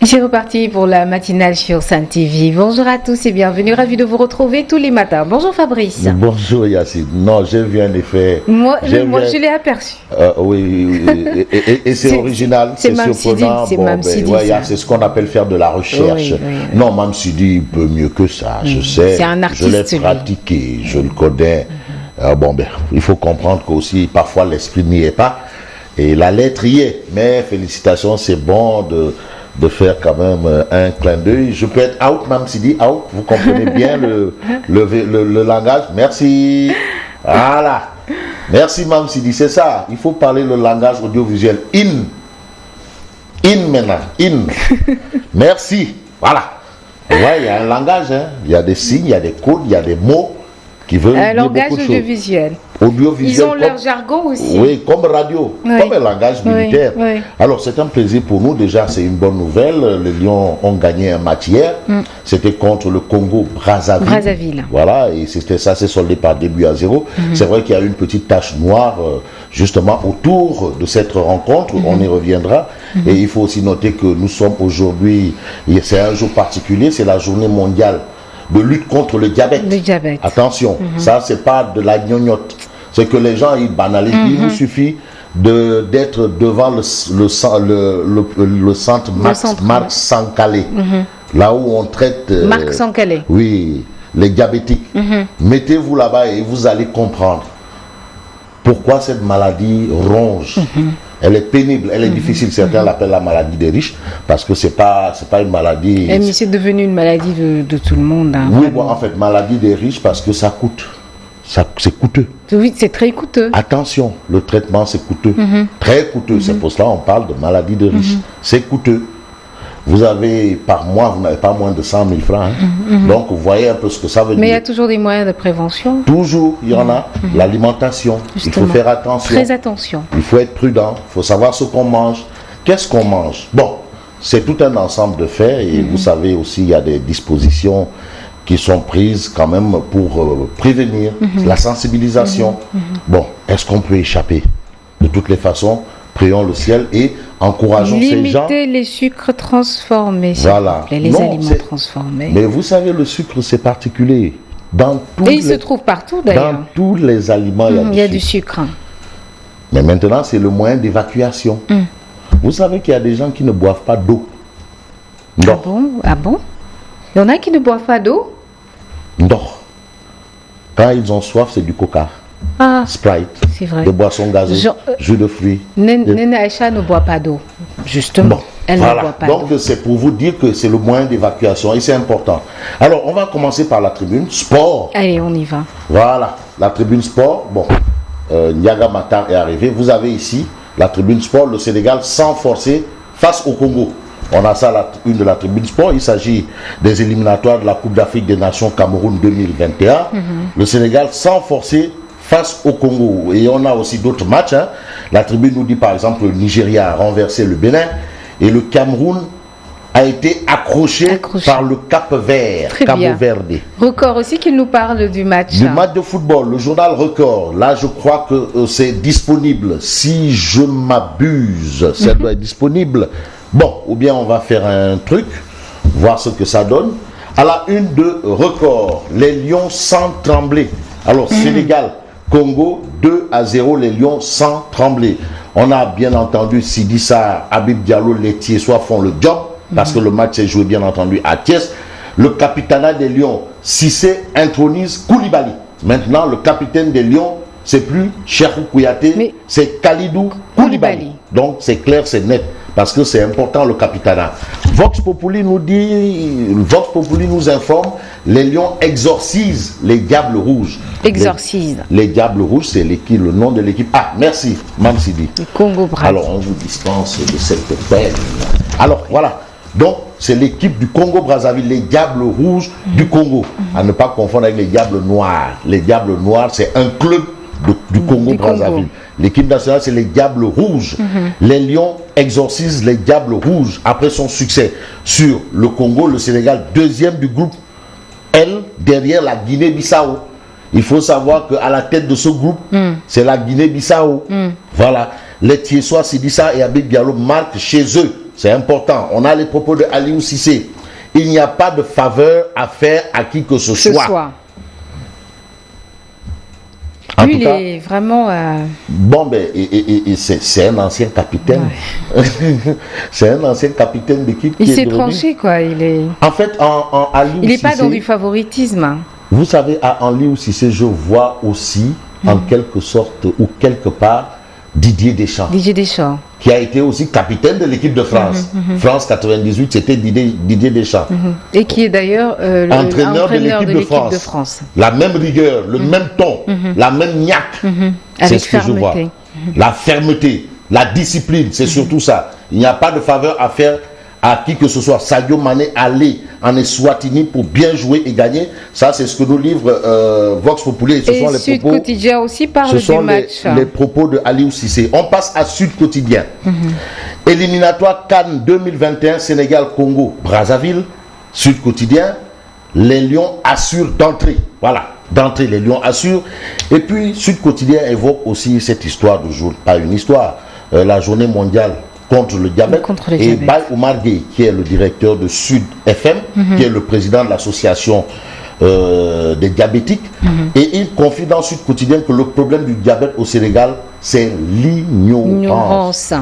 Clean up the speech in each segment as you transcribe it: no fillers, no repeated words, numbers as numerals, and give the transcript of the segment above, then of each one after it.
C'est reparti pour la matinale sur Sun TV. Bonjour à tous et bienvenue. Ravi de vous retrouver tous les matins. Bonjour Fabrice. Bonjour Yacine. Non, j'ai vu en effet. Moi je l'ai aperçu. Oui, et c'est original, c'est surprenant. C'est ce qu'on appelle faire de la recherche. Oui. Non, Mam Sidi, il peut mieux que ça. Je sais. C'est un artiste. Je l'ai pratiqué, je le connais. Il faut comprendre qu'aussi, parfois, l'esprit n'y est pas. Et la lettre y est. Mais félicitations, c'est bon de faire quand même un clin d'œil. Je peux être out, Mam Sidi, out. Vous comprenez bien le langage. Merci. Voilà. Merci, Mam Sidi. C'est ça. Il faut parler le langage audiovisuel. In maintenant. In. Merci. Voilà. Ouais, il y a un langage. Hein. Il y a des signes, il y a des codes, il y a des mots qui veulent dire langage beaucoup de audiovisuel. Audiovisuel. Ils ont leur jargon aussi. Oui, comme radio, comme un langage militaire. Oui. Alors, c'est un plaisir pour nous. Déjà, c'est une bonne nouvelle. Les Lions ont gagné un match hier. C'était contre le Congo-Brazzaville. Voilà, et ça s'est soldé par 2-0. C'est vrai qu'il y a une petite tache noire, justement, autour de cette rencontre. On y reviendra. Et il faut aussi noter que nous sommes aujourd'hui, c'est un jour particulier, c'est la journée mondiale de lutte contre le diabète. Le diabète. Attention, ça c'est pas de la gnognotte. C'est que les gens ils banalisent. Il nous suffit d'être devant le centre Marc Sankalé, là où on traite. Marc Sankalé. Oui, les diabétiques. Mettez-vous là-bas et vous allez comprendre pourquoi cette maladie ronge. Elle est pénible, elle est difficile. Certains l'appellent la maladie des riches parce que c'est pas une maladie. Mais c'est devenu une maladie de tout le monde. Hein, oui, bon, en fait, maladie des riches parce que ça coûte. C'est coûteux. Oui, c'est très coûteux. Attention, le traitement c'est coûteux. Très coûteux. C'est pour cela qu'on parle de maladie de riches. C'est coûteux. Vous avez, par mois, vous n'avez pas moins de 100 000 francs. Hein. Donc, vous voyez un peu ce que ça veut dire. Mais il y a toujours des moyens de prévention. Toujours, il y en a. L'alimentation, il faut faire attention. Très attention. Il faut être prudent, il faut savoir ce qu'on mange. Qu'est-ce qu'on mange? Bon, c'est tout un ensemble de faits. Et vous savez aussi, il y a des dispositions qui sont prises quand même pour prévenir la sensibilisation. Bon, est-ce qu'on peut échapper? De toutes les façons, prions le ciel et encourageons ces gens. Limiter les sucres transformés, voilà. Les aliments transformés. Mais vous savez, le sucre, c'est particulier. Et il se trouve partout d'ailleurs. Dans tous les aliments, il y a du sucre. Mais maintenant, c'est le moyen d'évacuation. Vous savez qu'il y a des gens qui ne boivent pas d'eau. Ah bon? Il y en a qui ne boivent pas d'eau? Non. Quand ils ont soif, c'est du coca. Sprite, c'est vrai. Des boissons gazeuses, jus de fruits. Nena Aïcha ne boit pas d'eau, justement. Bon, elle ne boit pas d'eau. Donc c'est pour vous dire que c'est le moyen d'évacuation et c'est important. Alors on va commencer par la tribune sport. Allez, on y va. Voilà, la tribune sport. Bon, Niaga Matar est arrivé. Vous avez ici la tribune sport, le Sénégal sans forcer face au Congo. On a ça, une de la tribune sport. Il s'agit des éliminatoires de la Coupe d'Afrique des Nations Cameroun 2021. Le Sénégal sans forcer face au Congo. Et on a aussi d'autres matchs. Hein. La tribune nous dit par exemple le Nigeria a renversé le Bénin et le Cameroun a été accroché par le Cap Vert. Cabo Verde. Record aussi qu'il nous parle du match. Du match de football, le journal Record. Là, je crois que c'est disponible. Si je m'abuse, ça doit être disponible. Bon, ou bien on va faire un truc, voir ce que ça donne. À la une de Record, les Lions sans trembler. Alors, Sénégal, Congo, 2-0, les Lions sans trembler. On a bien entendu Sidi Sarr, Habib Diallo, les Thiessois font le job, parce que le match s'est joué bien entendu à Thiès. Le capitanat des Lions, Cissé intronise Koulibaly. Maintenant, le capitaine des Lions, c'est plus Cheikhou Kouyaté, c'est Khalidou Koulibaly. Donc, c'est clair, c'est net. Parce que c'est important le capitanat. Vox Populi nous informe, les Lions exorcisent les Diables Rouges. Exorcisent. Les Diables Rouges, c'est le nom de l'équipe. Ah, merci, Mam Sidi. Le Congo-Brazzaville. Alors, on vous dispense de cette peine. Alors, voilà. Donc, c'est l'équipe du Congo-Brazzaville, les Diables Rouges du Congo. À ne pas confondre avec les Diables Noirs. Les Diables Noirs, c'est un club du Congo-Brazzaville. L'équipe nationale, c'est les Diables Rouges. Les Lions exorcisent les Diables Rouges après son succès sur le Congo, le Sénégal, deuxième du groupe L, derrière la Guinée-Bissau. Il faut savoir qu'à la tête de ce groupe, c'est la Guinée-Bissau. Voilà. Les Thiessois, Sidi Sarr et Habib Diallo marquent chez eux c'est important. On a les propos de Aliou Cissé. Il n'y a pas de faveur à faire à qui que ce soit. Lui, il est vraiment... Bon, ben, c'est un ancien capitaine. Ouais. C'est un ancien capitaine d'équipe. Il s'est tranché, quoi. Il est... En fait, en Aliou il n'est Cissé, pas dans du favoritisme. Vous savez, en Aliou Cissé, je vois aussi, en quelque sorte, ou quelque part, Didier Deschamps. Didier Deschamps. Qui a été aussi capitaine de l'équipe de France. France 98, c'était Didier Deschamps. Et qui est d'ailleurs entraîneur de l'équipe de France. La même rigueur, le même ton, la même niaque. C'est ce que je vois. La fermeté, la discipline, c'est surtout ça. Il n'y a pas de faveur à faire à qui que ce soit. Sadio Mané aller en Eswatini pour bien jouer et gagner. Ça, c'est ce que nous livre Vox Populi. Ce sont les Sud propos, Quotidien aussi parle ce sont du match. Les propos de Aliou Cissé. On passe à Sud Quotidien. Éliminatoire CAN 2021, Sénégal-Congo, Brazzaville. Sud Quotidien, les Lions assurent d'entrée. Voilà, d'entrée, les Lions assurent. Et puis, Sud Quotidien évoque aussi cette histoire de jour, pas une histoire, la journée mondiale contre le diabète. Et Baye Oumar Gueye, qui est le directeur de Sud FM, qui est le président de l'association des diabétiques, et il confie dans Sud Quotidien que le problème du diabète au Sénégal, c'est l'ignorance.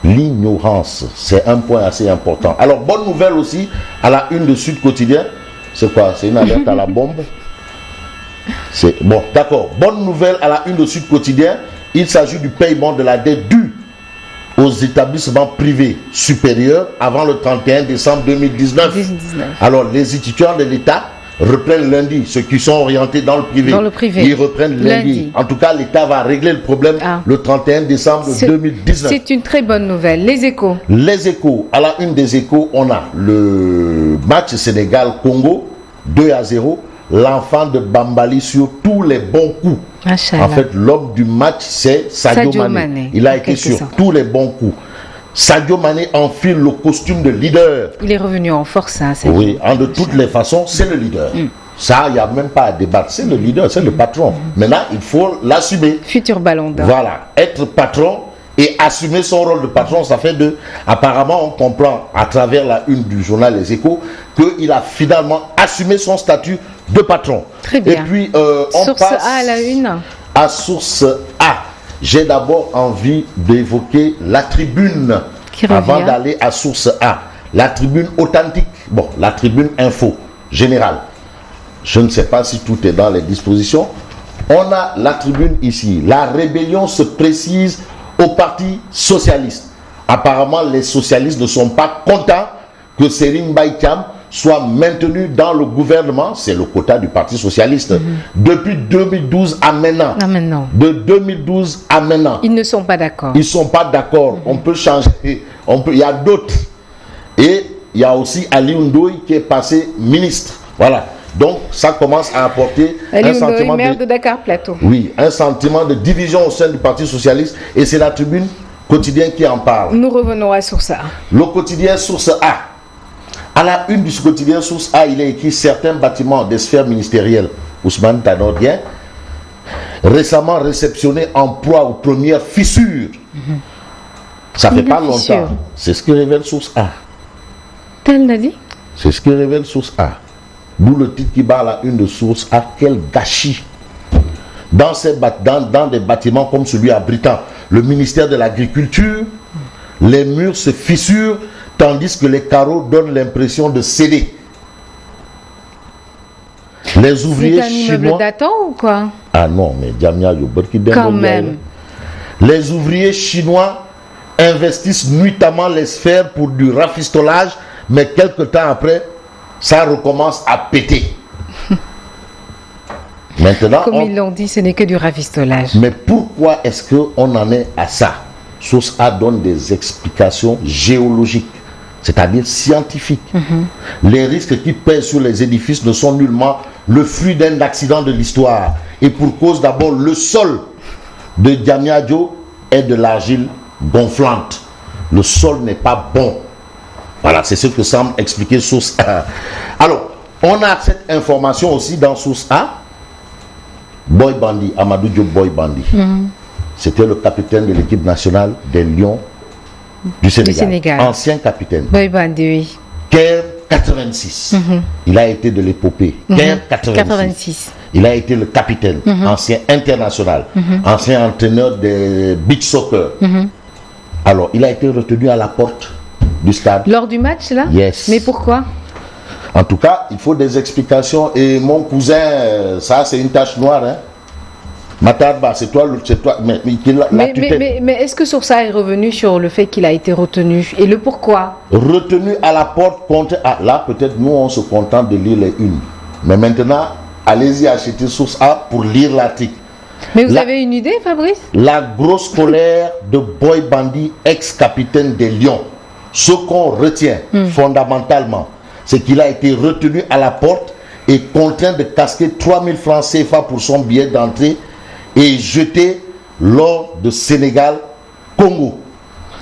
L'ignorance, c'est un point assez important. Alors, bonne nouvelle aussi, à la une de Sud Quotidien, c'est quoi? C'est une alerte à la bombe? C'est bon, d'accord. Bonne nouvelle à la une de Sud Quotidien, il s'agit du paiement de la dette due aux établissements privés supérieurs avant le 31 décembre 2019. Alors, les étudiants de l'État reprennent lundi, ceux qui sont orientés dans le privé. Ils reprennent lundi. En tout cas, l'État va régler le problème le 31 décembre 2019. C'est une très bonne nouvelle. Les Échos. Les Échos. À la une des Échos, on a le match Sénégal-Congo, 2-0. L'enfant de Bambali sur tous les bons coups. En fait, l'homme du match, c'est Sadio Mané. Il a été sur tous les bons coups. Sadio Mané enfile le costume de leader. Il est revenu en force. Hein, oui, de toutes les façons, c'est le leader. Ça, il n'y a même pas à débattre. C'est le leader, c'est le patron. Maintenant, il faut l'assumer. Futur ballon d'or. Voilà, être patron et assumer son rôle de patron, ça fait deux. Apparemment, on comprend à travers la une du journal Les Échos qu'il a finalement assumé son statut de patron. Très bien. Et puis, on Source passe A à la une. À Source A. J'ai d'abord envie d'évoquer la tribune avant d'aller à Source A. La tribune authentique. Bon, la tribune info générale. Je ne sais pas si tout est dans les dispositions. On a la tribune ici. La rébellion se précise au Parti socialiste. Apparemment, les socialistes ne sont pas contents que Serigne Mbaye Thiam soit maintenu dans le gouvernement, c'est le quota du Parti socialiste, depuis 2012 à maintenant. De 2012 à maintenant. Ils ne sont pas d'accord. Ils ne sont pas d'accord. On peut changer. Il y a d'autres. Et il y a aussi Ali Ndoye qui est passé ministre. Voilà. Donc, ça commence à apporter un sentiment maire de Dakar Plateau. Oui, un sentiment de division au sein du Parti socialiste. Et c'est la tribune quotidien qui en parle. Nous revenons à Source A. Le quotidien Source A. À la une du quotidien Source A, il est écrit certains bâtiments des sphères ministérielles. Ousmane Tanordien, récemment réceptionné en proie aux premières fissures. Ça fait pas longtemps. C'est ce que révèle Source A. Tel l'a dit? C'est ce que révèle Source A. D'où le titre qui bat à la une de Source A. Quel gâchis! Dans des bâtiments comme celui abritant le ministère de l'Agriculture, les murs se fissurent tandis que les carreaux donnent l'impression de céder. Les ouvriers chinois... C'est un immeuble datant ou quoi? Ah non, mais Djamia Yoberki... Quand même. Les ouvriers chinois investissent nuitamment les sphères pour du rafistolage, mais quelque temps après, ça recommence à péter. Maintenant, comme ils l'ont dit, ce n'est que du rafistolage. Mais pourquoi est-ce qu'on en est à ça? Source A donne des explications géologiques, c'est-à-dire scientifiques. Les risques qui pèsent sur les édifices ne sont nullement le fruit d'un accident de l'histoire. Et pour cause d'abord, le sol de Diamniadio est de l'argile gonflante. Le sol n'est pas bon. Voilà, c'est ce que semble expliquer Source A. Alors, on a cette information aussi dans Source A. Boy Bandi, Amadou Diop Boy Bandi. C'était le capitaine de l'équipe nationale des Lions du Sénégal. Sénégal. Ancien capitaine. Boy Bandi, oui. Caire 86. Il a été de l'épopée. Caire 86. Il a été le capitaine, ancien international, ancien entraîneur de beach soccer. Alors, il a été retenu à la porte du stade. Lors du match, là? Yes. Mais pourquoi? En tout cas, il faut des explications. Et mon cousin, ça, c'est une tache noire. Hein? Matarba, c'est toi. Mais est-ce que Soursa est revenu sur le fait qu'il a été retenu et le pourquoi? Retenu à la porte contre... Ah, là, peut-être, nous, on se contente de lire les unes. Mais maintenant, allez-y acheter Source A pour lire l'article. Mais vous avez une idée, Fabrice? La grosse colère de Boy Bandi, ex-capitaine des Lions. Ce qu'on retient fondamentalement, c'est qu'il a été retenu à la porte et contraint de casquer 3000 francs CFA pour son billet d'entrée et jeté lors de Sénégal-Congo.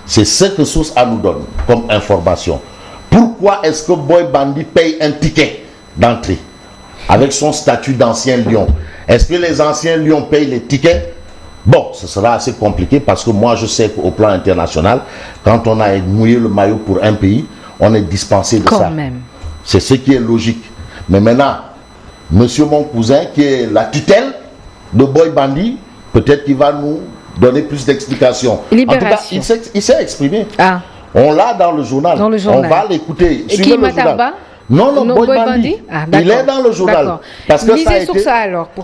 C'est ce que Source A nous donne comme information. Pourquoi est-ce que Boy Bandi paye un ticket d'entrée avec son statut d'ancien lion? Est-ce que les anciens lions payent les tickets? Bon, ce sera assez compliqué parce que moi je sais qu'au plan international, quand on a mouillé le maillot pour un pays, on est dispensé de ça. C'est ce qui est logique. Mais maintenant, monsieur mon cousin qui est la tutelle de Boy Bandi, peut-être qu'il va nous donner plus d'explications. En tout cas, il s'est exprimé. Ah. On l'a dans le journal. On va l'écouter. Suivez le journal. Non, Boy Bandi. Ah, il est dans le journal. Parce que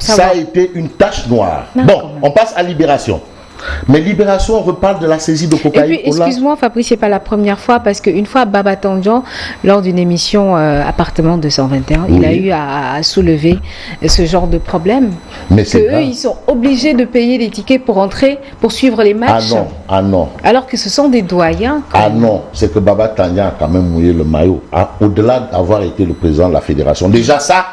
ça a été une tache noire. Bon, on passe à Libération. Mais Libération reparle de la saisie de cocaïne. Et puis, excuse-moi Fabrice, c'est pas la première fois parce qu'une fois Baba Tandian, lors d'une émission Appartement 221, il a eu à soulever ce genre de problème. Mais que eux, ils sont obligés de payer des tickets pour entrer, pour suivre les matchs. Ah non. Alors que ce sont des doyens. Non, c'est que Baba Tandian a quand même mouillé le maillot. Au-delà d'avoir été le président de la fédération. Déjà ça,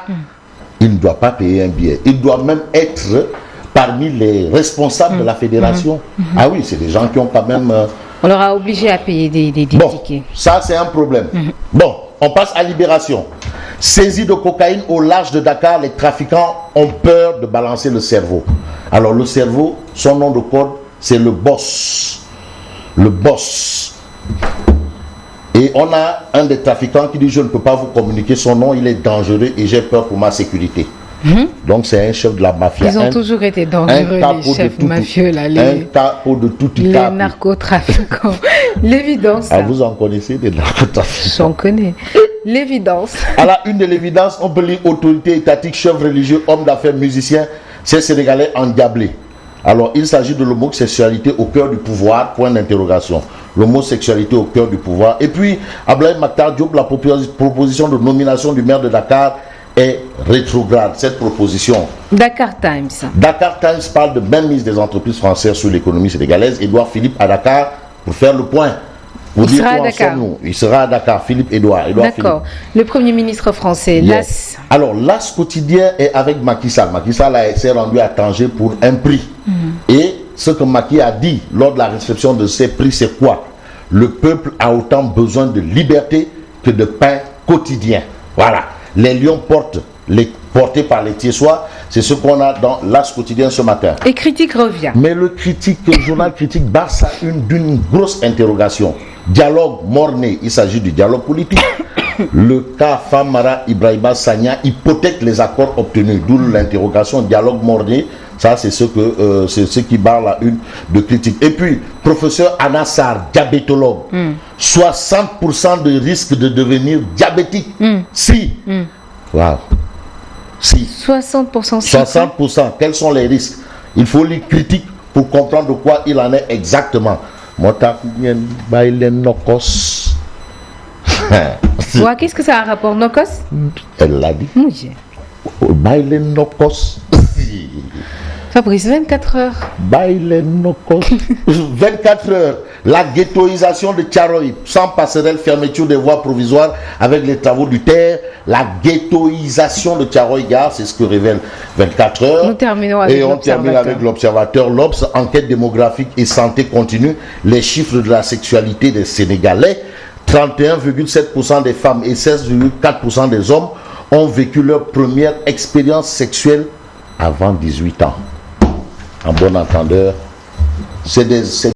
il ne doit pas payer un billet. Il doit même être parmi les responsables de la fédération. Ah oui, c'est des gens qui ont quand même... On leur a obligé à payer des tickets. Ça, c'est un problème. Bon, on passe à Libération. Saisie de cocaïne au large de Dakar, les trafiquants ont peur de balancer le cerveau. Alors, le cerveau, son nom de code, c'est le boss. Le boss. Et on a un des trafiquants qui dit « Je ne peux pas vous communiquer son nom, il est dangereux et j'ai peur pour ma sécurité. » Donc c'est un chef de la mafia. Ils ont toujours été dangereux, les chefs mafieux, là, un capot de tout les narcotrafiquants. L'évidence. Ah, vous en connaissez des narcotrafiquants? J'en connais. L'évidence. À la une de l'évidence, on peut lire autorité étatique, chef religieux, homme d'affaires, musicien, ces Sénégalais endiablés. Alors, il s'agit de l'homosexualité au cœur du pouvoir, point d'interrogation. L'homosexualité au cœur du pouvoir. Et puis, Ablaye Makhtar Diop, la proposition de nomination du maire de Dakar est rétrograde, cette proposition. Dakar Times. Dakar Times parle de mainmise des entreprises françaises sur l'économie sénégalaise. Édouard Philippe à Dakar pour faire le point. Il sera à Dakar. Il sera à Dakar, Philippe Édouard. D'accord. Le Premier ministre français, Las. Alors, Las quotidien est avec Macky Sall. Macky Sall s'est rendu à Tanger pour un prix. Et ce que Macky a dit lors de la réception de ces prix, c'est quoi? Le peuple a autant besoin de liberté que de pain quotidien. Voilà. Les lions portés par les Thiessois, c'est ce qu'on a dans l'As quotidien ce matin. Et Critique revient. Mais le journal Critique barre ça d'une grosse interrogation. Dialogue morné, il s'agit du dialogue politique. Le cas Famara Ibrahima Sagna hypothèque les accords obtenus, d'où l'interrogation dialogue morné. Ça, c'est ce qui barre la une de Critique. Et puis, professeur Anassar, diabétologue, 60% de risque de devenir diabétique. Si. Wow. Si. 60%. 60%. Quels sont les risques? Il faut lire Critique pour comprendre de quoi il en est exactement. Qu'est-ce que ça a un rapport, Nokos? Elle l'a dit. Bailen Nokos. Fabrice, 24 heures. 24 heures. La ghettoisation de Thiaroye, sans passerelle, fermeture des voies provisoires avec les travaux du terre. La ghettoisation de Thiaroye Gare, c'est ce que révèle 24 heures. Nous terminons avec Et on termine avec l'Observateur. L'Obs, enquête démographique et santé continue. Les chiffres de la sexualité des Sénégalais. 31,7% des femmes et 16,4% des hommes ont vécu leur première expérience sexuelle avant 18 ans. En bon entendeur, c'est